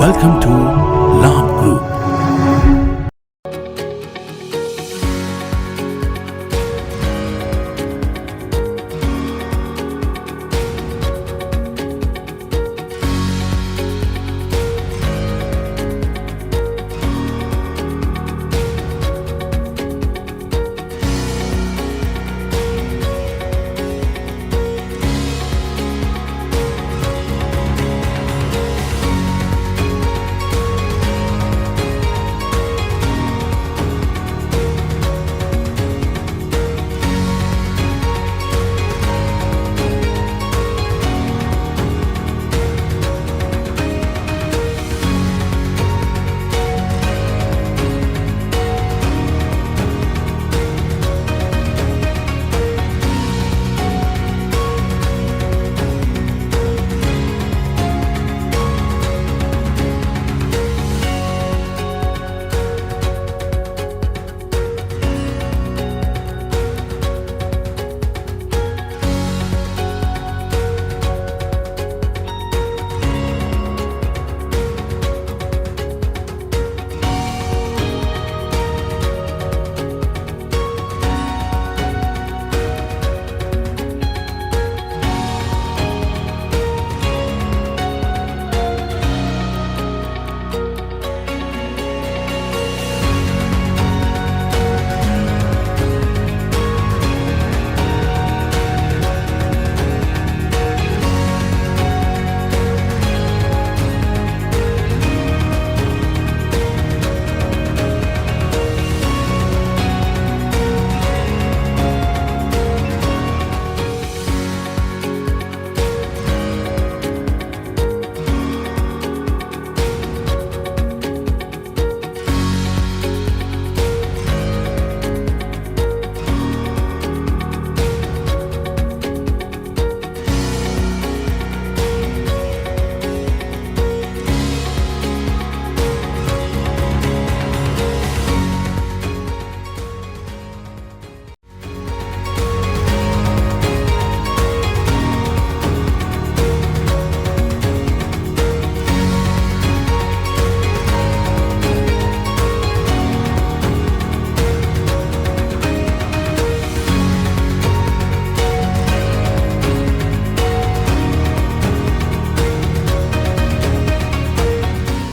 Welcome to Labh Group.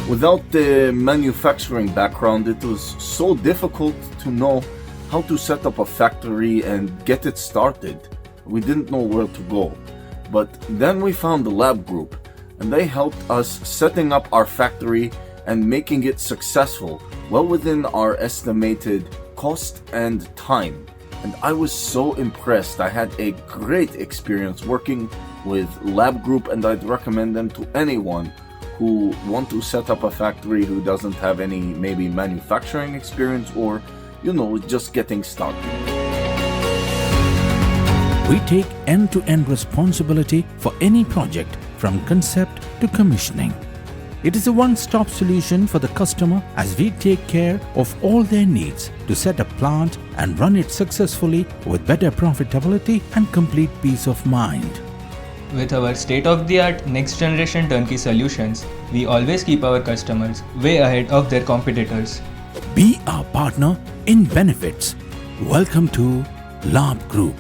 Without the manufacturing background, it was so difficult to know how to set up a factory and get it started. We didn't know where to go. But then we found the Labh Group, and they helped us setting up our factory and making it successful, well within our estimated cost and time. And I was so impressed. I had a great experience working with Labh Group, and I'd recommend them to anyone who want to set up a factory who doesn't have any maybe manufacturing experience or, just getting started. We take end-to-end responsibility for any project from concept to commissioning. It is a one-stop solution for the customer as we take care of all their needs to set a plant and run it successfully with better profitability and complete peace of mind. With our state-of-the-art next-generation turnkey solutions, we always keep our customers way ahead of their competitors. Be our partner in benefits. Welcome to Labh Group.